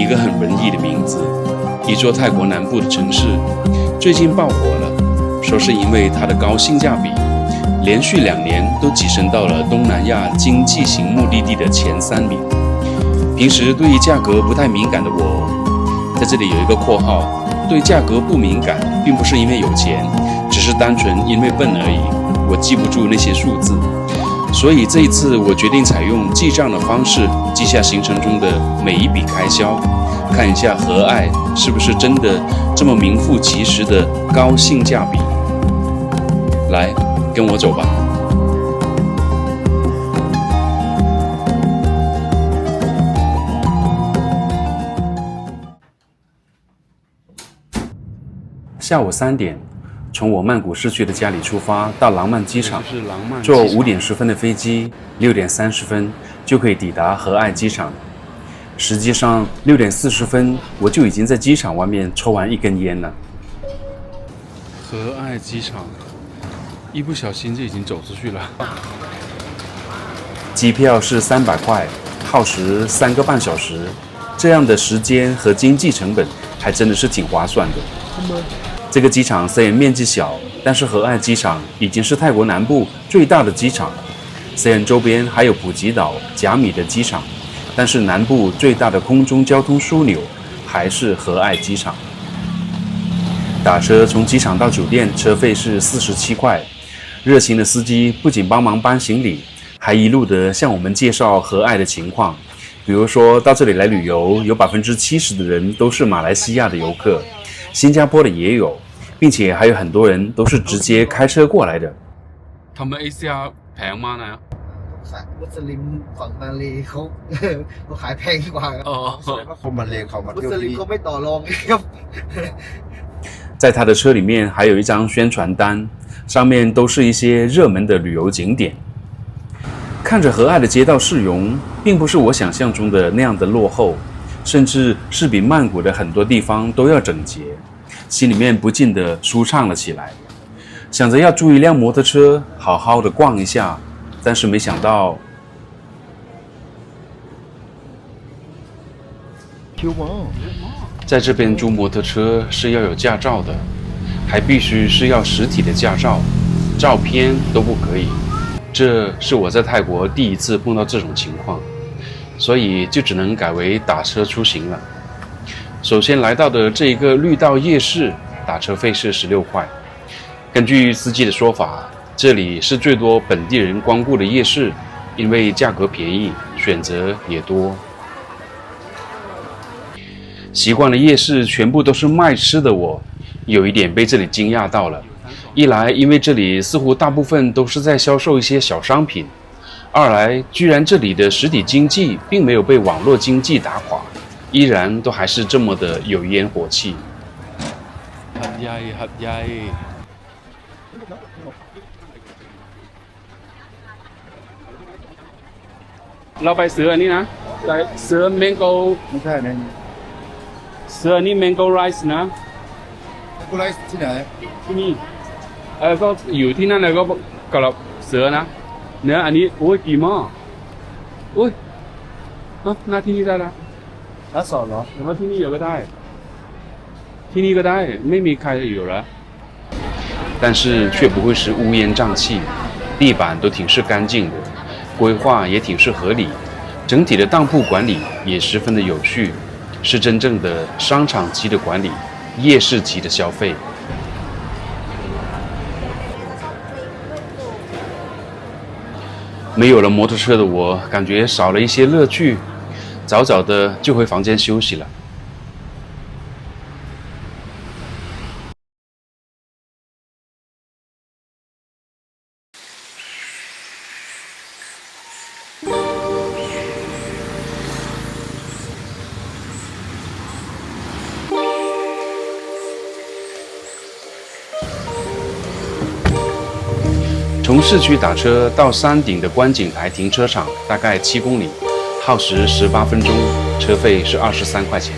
个很文艺的名字，一座泰国南部的城市，最近爆火了，说是因为它的高性价比，连续2年都跻身到了东南亚经济型目的地的前3名。平时对于价格不太敏感的我，在这里有一个括号，对价格不敏感，并不是因为有钱，只是单纯因为笨而已，我记不住那些数字。所以这一次我决定采用记账的方式，记下行程中的每一笔开销，看一下和爱是不是真的这么名副其实的高性价比。来，跟我走吧。下午3点，从我曼谷市区的家里出发到廊曼机场，坐5点10分的飞机，6点30分就可以抵达和爱机场。实际上6点40分我就已经在机场外面抽完1根烟了。和爱机场，一不小心就已经走出去了。机票是300块，耗时3个半小时，这样的时间和经济成本还真的是挺划算的。这个机场虽然面积小，但是和爱机场已经是泰国南部最大的机场。虽然周边还有普吉岛、甲米的机场，但是南部最大的空中交通枢纽还是和爱机场。打车从机场到酒店，车费是47块。热情的司机不仅帮忙搬行李，还一路的向我们介绍和爱的情况。比如说到这里来旅游，有70%的人都是马来西亚的游客。新加坡的也有，并且还有很多人都是直接开車過來的。ทำไมเอเชีย平มากนะมุสลิมฝั่งมาเลเขาขายแพงกว่าคนมาเลเขามามุสลิมเขาไม่ต่อรองครับ。在他的车里面还有一张宣传单，上面都是一些热门的旅游景点。看着和爱的街道市容，并不是我想象中的那样的落后，甚至是比曼谷的很多地方都要整洁，心里面不禁的舒畅了起来，想着要租一辆摩托车好好的逛一下，但是没想到在这边租摩托车是要有驾照的，还必须是要实体的驾照，照片都不可以。这是我在泰国第一次碰到这种情况，所以就只能改为打车出行了。首先来到的这一个绿道夜市，打车费是16块。根据司机的说法，这里是最多本地人光顾的夜市，因为价格便宜，选择也多。习惯了夜市全部都是卖吃的我，有一点被这里惊讶到了。一来因为这里似乎大部分都是在销售一些小商品，二来居然这里的实体经济并没有被网络经济打垮，依然都还是这么的有烟火气。หัดใหญ่หัดใหญ่เราไปซื้ออันนี้นะซื้อ mango ไม่ใช่นะซื้ออันนี้ mango rice นะ กูไลฟ์ที่ไหนที่นี่ก็อยู่ที่นั่นเลยก็กับเสือนะเนื้ออันนี้โอ้ยกี่หม้ออุ้ยหน้าที่นี่ได้ละร้านสอนเหรอหรือว่าที่นี่有ก็ได้ที่นี่ก็ได้ไม่มีใคร有了但是却不会是乌烟瘴气，地板都挺是干净的，规划也挺是合理，整体的当铺管理也十分的有序，是真正的商场级的管理，夜市级的消费。没有了摩托车的我，感觉少了一些乐趣，早早的就回房间休息了。从市区打车到山顶的观景台停车场，大概7公里，耗时18分钟，车费是23块钱。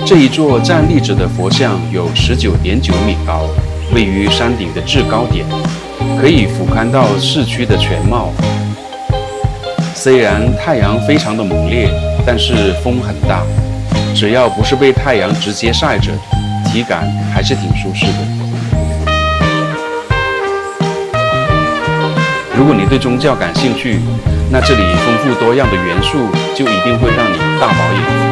这一座站立着的佛像有19.9米高，位于山顶的制高点，可以俯瞰到市区的全貌，虽然太阳非常的猛烈，但是风很大，只要不是被太阳直接晒着，体感还是挺舒适的。如果你对宗教感兴趣，那这里丰富多样的元素就一定会让你大饱眼福。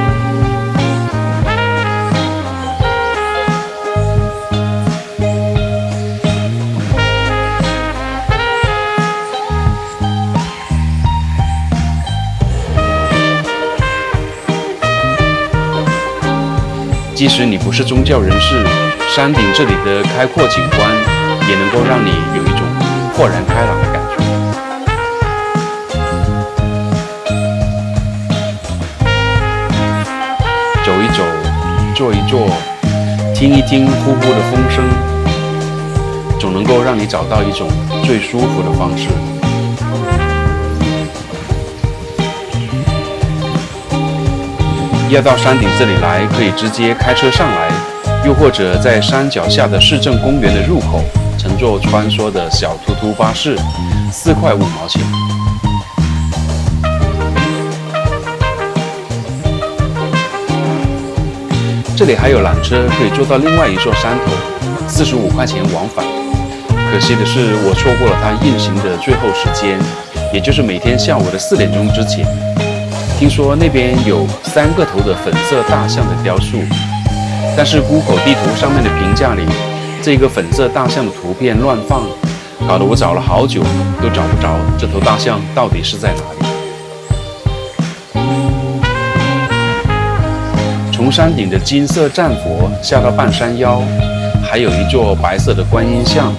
即使你不是宗教人士，山顶这里的开阔景观也能够让你有一种豁然开朗的感觉。走一走，坐一坐，听一听呼呼的风声，总能够让你找到一种最舒服的方式。要到山顶这里来，可以直接开车上来，又或者在山脚下的市政公园的入口乘坐穿梭的小突突巴士，4块5毛钱。这里还有缆车可以坐到另外一座山头，45块钱往返。可惜的是，我错过了它运行的最后时间，也就是每天下午的4点钟之前。听说那边有3个头的粉色大象的雕塑，但是 Google 地图上面的评价里，这个粉色大象的图片乱放，搞得我找了好久都找不着这头大象到底是在哪里。从山顶的金色战佛下到半山腰，还有一座白色的观音像，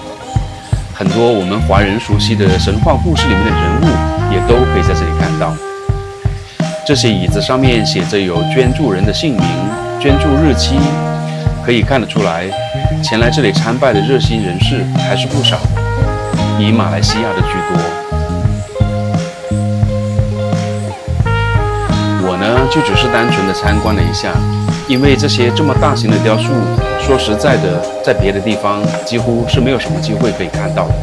很多我们华人熟悉的神话故事里面的人物也都可以在这里看到。这些椅子上面写着有捐助人的姓名、捐助日期，可以看得出来，前来这里参拜的热心人士还是不少，以马来西亚的居多。我呢，就只是单纯的参观了一下，因为这些这么大型的雕塑，说实在的，在别的地方几乎是没有什么机会可以看到的。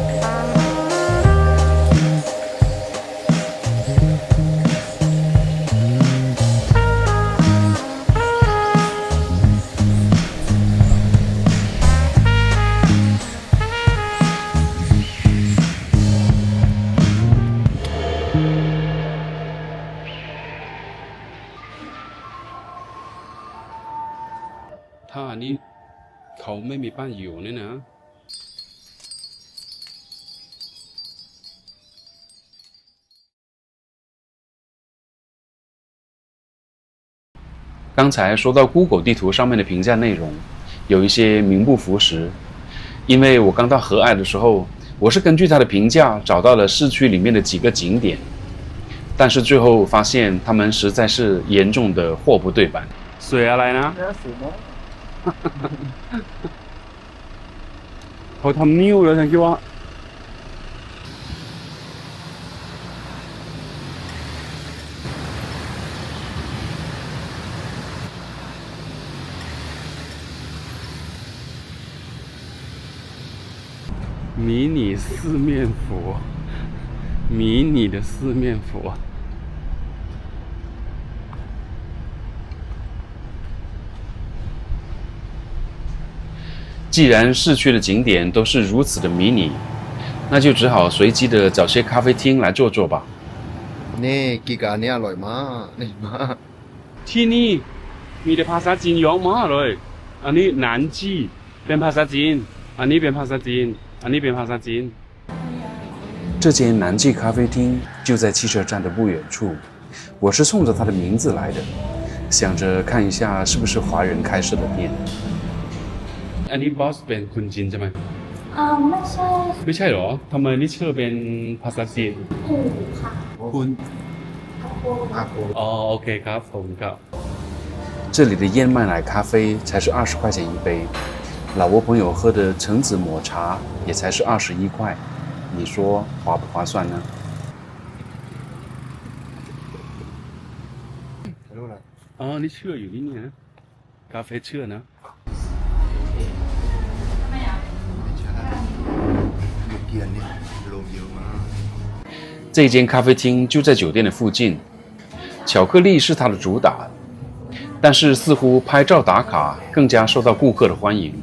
ถ้าอันนี้เขาไม่มีป้ายอยู่เนี่ยนะ刚才说到 Google 地图上面的评价内容，有一些名不符实。因为我刚到和爱的时候，我是根据它的评价找到了市区里面的几个景点，但是最后发现他们实在是严重的货不对版。水อะไรนะเขาทำนิ้วแล้วฉันคิดว่า迷你四面佛，迷你的四面佛。既然市区的景点都是如此的迷你，那就只好随机的找些咖啡厅来坐坐吧。นี่กิกาเนี่ยอร่อยมากนี่มาก ที่นี่มีแต่ภาษาจีนเยอะมากเลยอันนี้หนานจีเป็นภาษาจีนอันนี้เป็นภาษาจีนอันนี้เป็นภาษาจีน这间南记咖啡厅就在汽车站的不远处，我是冲着它的名字来的，想着看一下是不是华人开设的店。อันนี้บอสเป็นคนจีนใช่ไหมไม่ใช่หรอทำไมนี่ชื่อเป็นภาษาจีนคุณอ๋อโอเคครับผมครับ这里的燕麦奶咖啡才是20块钱一杯，老挝朋友喝的橙子抹茶也才是21块，你说划不划算呢？อ๋อนี่เชื่ออยู่ที่นี่นะกาเฟ่เชื่อนะ这间咖啡厅就在酒店的附近，巧克力是它的主打，但是似乎拍照打卡更加受到顾客的欢迎。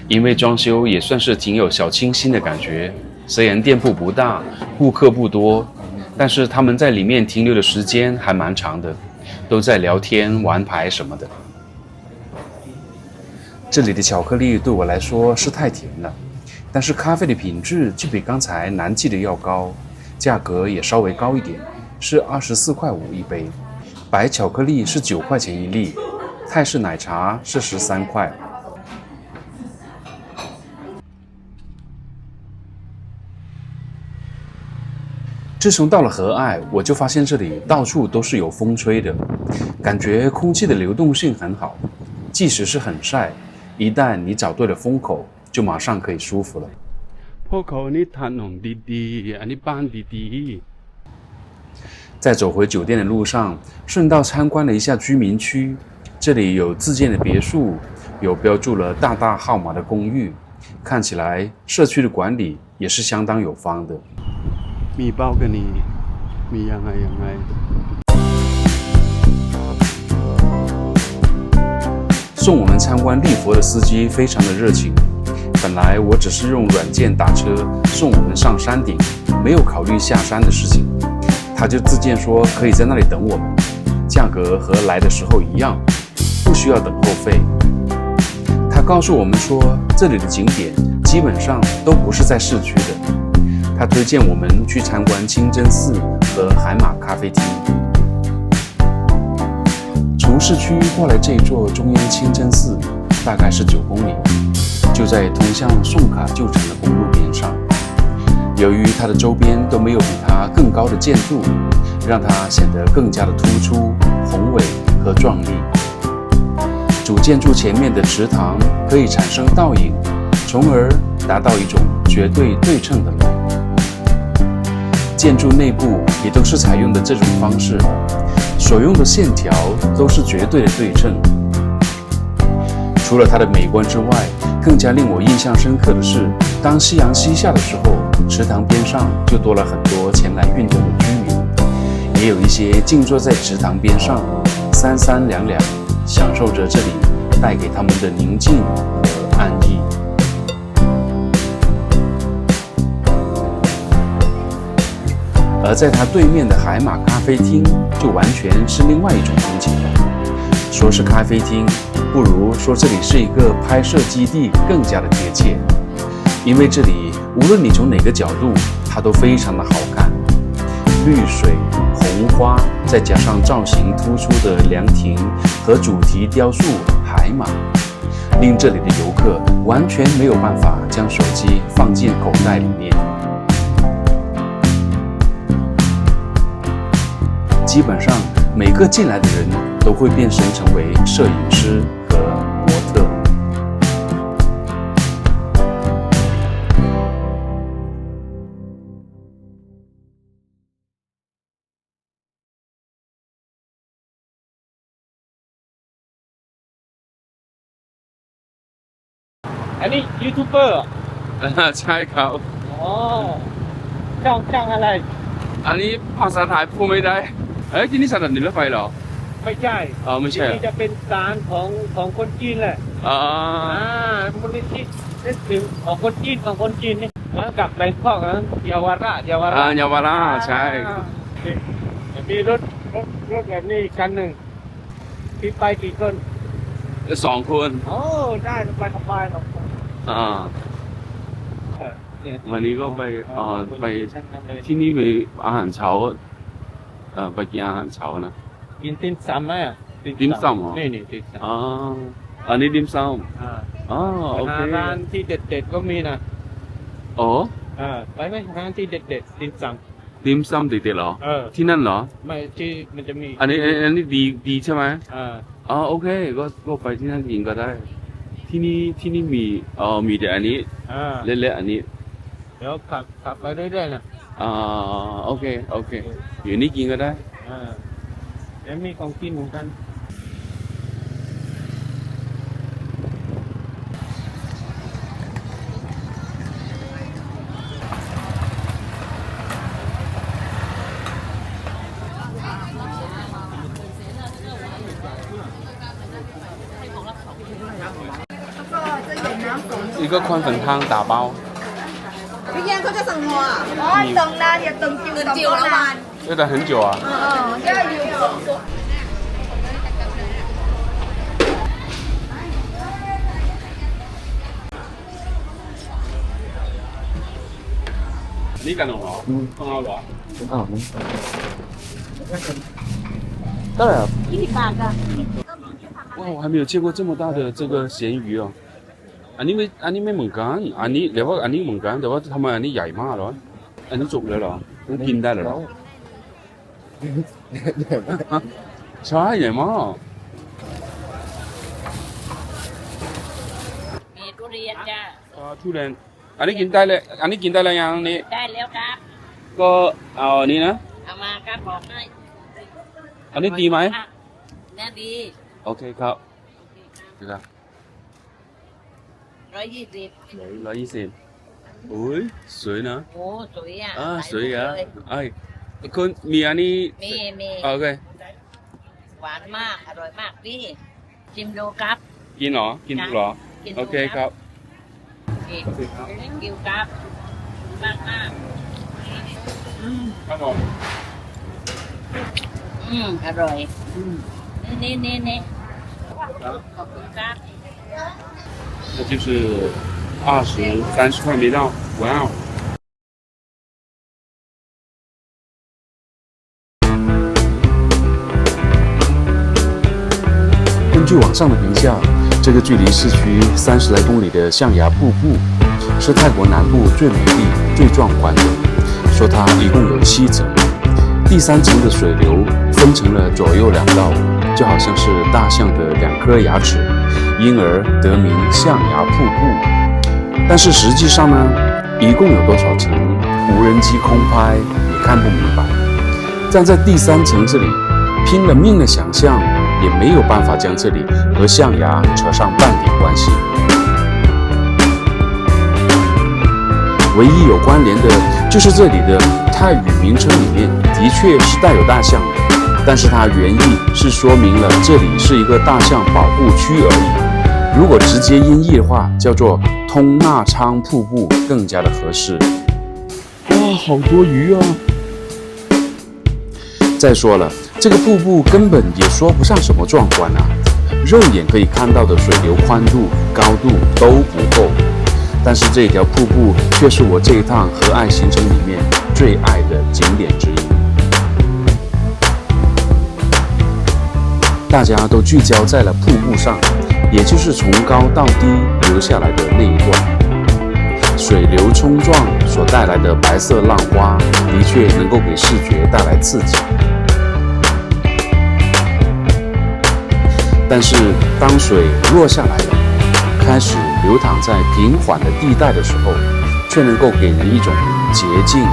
因为装修也算是挺有小清新的感觉，虽然店铺不大，顾客不多，但是他们在里面停留的时间还蛮长的，都在聊天玩牌什么的。这里的巧克力对我来说是太甜了，但是咖啡的品质就比刚才南记的要高，价格也稍微高一点，是24.5一杯，白巧克力是9块钱一粒，泰式奶茶是13块。自从到了和爱，我就发现这里到处都是有风吹的，感觉空气的流动性很好，即使是很晒，一旦你找对了风口，就马上可以舒服了。在走回酒店的路上，顺道参观了一下居民区，这里有自建的别墅，有标注了大大号码的公寓，看起来社区的管理也是相当有方的。มีเป้ากันนี่มียังไง送我们参观立佛的司机非常的热情，本来我只是用软件打车送我们上山顶，没有考虑下山的事情，他就自荐说可以在那里等我们，价格和来的时候一样，不需要等候费。他告诉我们说这里的景点基本上都不是在市区的，他推荐我们去参观清真寺和海马咖啡厅。从市区过来这座中央清真寺大概是9公里，就在通向宋卡旧城的公路边上。由于它的周边都没有比它更高的建筑，让它显得更加的突出、宏伟和壮丽。主建筑前面的池塘可以产生倒影，从而达到一种绝对对称的美。建筑内部也都是采用的这种方式，所用的线条都是绝对的对称。除了它的美观之外，更加令我印象深刻的是，当夕阳西下的时候，池塘边上就多了很多前来运动的居民，也有一些静坐在池塘边上，三三两两，享受着这里带给他们的宁静和安逸。而在它对面的海马咖啡厅就完全是另外一种风情了。说是咖啡厅，不如说这里是一个拍摄基地更加的贴切，因为这里无论你从哪个角度，它都非常的好看。绿水、红花，再加上造型突出的凉亭和主题雕塑海马，令这里的游客完全没有办法将手机放进口袋里面。基本上每个进来的人都会变身成为摄影师和模特。อันนี้ยูทูบเบอร์ใช่ครับอ๋อช่างอะไรอันนี้ภาษาไทยพูดไม่ได้ที่นี่สถานีรถไฟเหรอไม่ใช่ไม่ใช่ที่นี่จะเป็นศาลของคนจีนแหละมูลนิธินึกถึงของคนจีนนี่กับแบงคอกเยาวราชเยาวราชใช่มีรถแบบนี้คันหนึ่งพี่ไปกี่คน2 คนโอ้ได้สบายวันนี้ก็ไปที่นี่มีอาหารเช้าไปกินอาหารเช้านะกินติ่มซำไหมติ่มซำเหรอนี่ติ่มซำอันนี้ติ่มซำโอเคร้านที่เด็ดๆก็มีนะไปไหมร้านที่เด็ดๆติ่มซำเด็ดๆเหรอที่นั่นเหรอไม่ที่มันจะมีอันนี้ดีใช่ไหมโอเคก็ไปที่นั่นกินก็ได้ที่นี่มีแต่อันนี้เละๆอันนี้เดี๋ยวขับไปเรื่อยๆนะโอเคอยู่นี่กินก็ได้เดี๋ยวมีของกินเหมือนกัน一个宽粉汤打包。今天เขาจะสั่งหัวอ๋อสั่งนานอย่าตึงจิ๋วละวัน。要等很久啊。要有。你敢弄了？很好了。当然。100个。哇，我还没有见过这么大的这个咸鱼哦。อันนี้ไม่เหมือนกันอันนี้เดี๋ยวว่าอันนี้เหมือนกันแต่ว่าทำไมอันนี้ใหญ่มากเหรออันนี้สุกเลยเหรอต้องกินได้เหรอใช่ใหญ่มากมีทุเรียนจ้าทุเรียนอันนี้กินได้เลยอันนี้กินได้แล้วยังนี่ได้แล้วครับก็เอาอันนี้นะเอามาครับบอกให้อันนี้ดีไหมน่าดีโอเคครับครับ120อุ้ยสวยนะโอ้สวยอ่ะสวยอ่ะไอ้คุณมีอันนี้มีโอเคหวานมากอร่อยมากพี่ชิมดูครับกินเหรอกินเหรอโอเคครับกินครับมากครับผมอร่อยนี่ขอบคุณครับ那就是20、30块没到，哇哦！根据网上的评价，这个距离市区30来公里的象牙瀑布，是泰国南部最美丽、最壮观的。说它一共有7层，第3层的水流分成了左右2道，就好像是大象的2颗牙齿。因而得名象牙瀑布，但是实际上呢，一共有多少层，无人机空拍也看不明白。站在第3层这里，拼了命的想象，也没有办法将这里和象牙扯上半点关系。唯一有关联的，就是这里的泰语名称里面的确是带有大象的，但是它原意是说明了这里是一个大象保护区而已。如果直接音译的话，叫做通纳昌瀑布更加的合适。哇，好多鱼啊！再说了，这个瀑布根本也说不上什么壮观啊，肉眼可以看到的水流宽度、高度都不够。但是这条瀑布却是我这一趟和爱行程里面最爱的景点之一。大家都聚焦在了瀑布上。也就是从高到低流下来的那一段，水流冲撞所带来的白色浪花，的确能够给视觉带来刺激。但是当水落下来了，开始流淌在平缓的地带的时候，却能够给人一种洁净、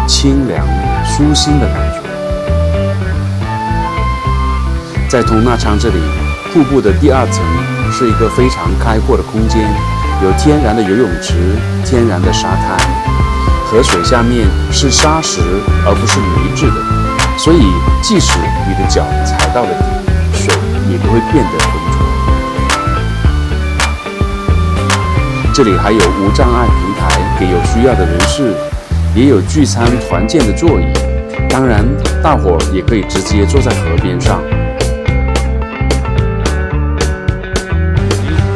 清凉、舒心的感觉。在通纳昌这里，瀑布的第2层是一个非常开阔的空间，有天然的游泳池、天然的沙滩，河水下面是沙石而不是泥质的，所以即使你的脚踩到了底，水也不会变得浑浊。这里还有无障碍平台给有需要的人士，也有聚餐团建的座椅，当然大伙也可以直接坐在河边上。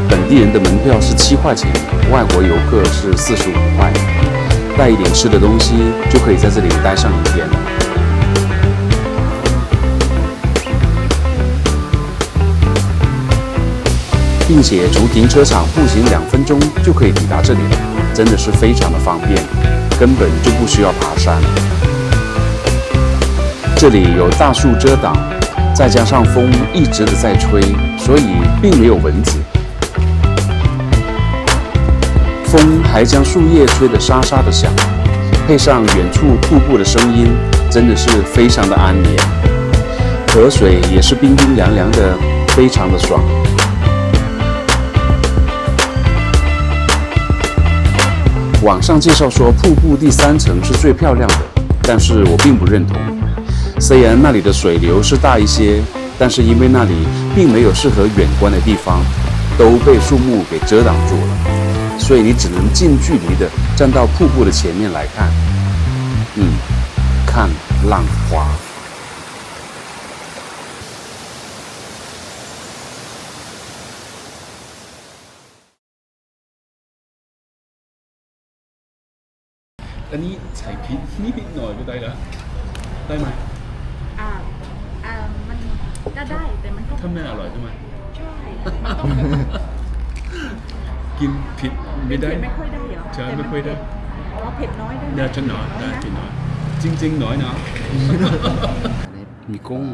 本地人的门票是7块钱，外国游客是45块，带一点吃的东西就可以在这里待上1天了。并且从停车场步行2分钟就可以抵达这里了，真的是非常的方便，根本就不需要爬山。这里有大树遮挡，再加上风一直的在吹，所以并没有蚊子。风还将树叶吹得沙沙的响，配上远处瀑布的声音，真的是非常的安眠。河水也是冰冰凉凉的，非常的爽。网上介绍说瀑布第3层是最漂亮的，但是我并不认同。虽然那里的水流是大一些，但是因为那里并没有适合远观的地方，都被树木给遮挡住了。所以你只能近距离的站到瀑布的前面来看，看浪花。อันนี้ใส่พริกนิดหน่อยก็ได้แล้วได้ไหมมันก็ได้แต่มันก็ถ้าไม่อร่อยใช่ไหมใช่มันต้องกินผิดไม่ได้ไม่ค่อยได้เหรอใช่ไม่ค่อยได้เผ็ดน้อยได้ไหมได้ฉันน้อยได้เผ็ดน้อยจริงๆน้อยนะมีกุ้ง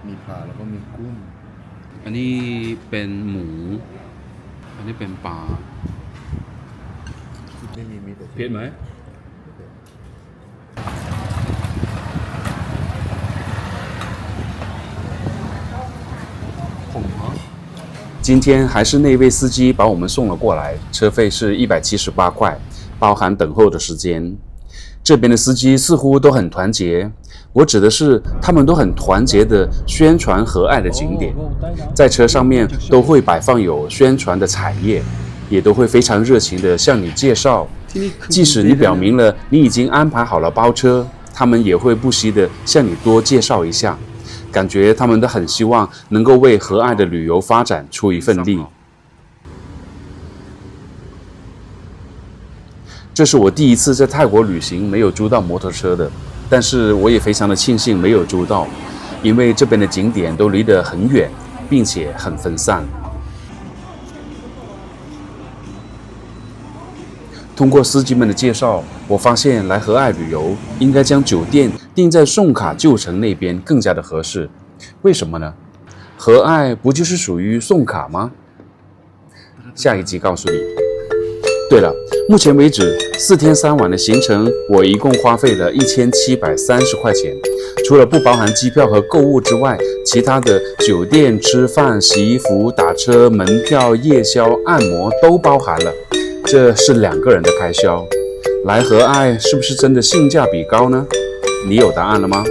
มีปลาแล้วก็มีกุ้งอันนี้เป็นหมูอันนี้เป็นปลาไม่มีเผ็ดไหม今天还是那位司机把我们送了过来，车费是178块，包含等候的时间。这边的司机似乎都很团结，我指的是他们都很团结的宣传和爱的景点，在车上面都会摆放有宣传的彩页，也都会非常热情的向你介绍。即使你表明了你已经安排好了包车，他们也会不惜的向你多介绍一下。感觉他们都很希望能够为和爱的旅游发展出一份力。这是我第一次在泰国旅行没有租到摩托车的，但是我也非常的庆幸没有租到，因为这边的景点都离得很远，并且很分散。通过司机们的介绍，我发现来和爱旅游应该将酒店定在宋卡旧城那边更加的合适。为什么呢？和爱不就是属于宋卡吗？下一集告诉你。对了，目前为止4天3晚的行程，我一共花费了1730块钱，除了不包含机票和购物之外，其他的酒店、吃饭、洗衣服、打车、门票、夜宵、按摩都包含了。这是2个人的开销，来和爱是不是真的性价比高呢？你有答案了吗？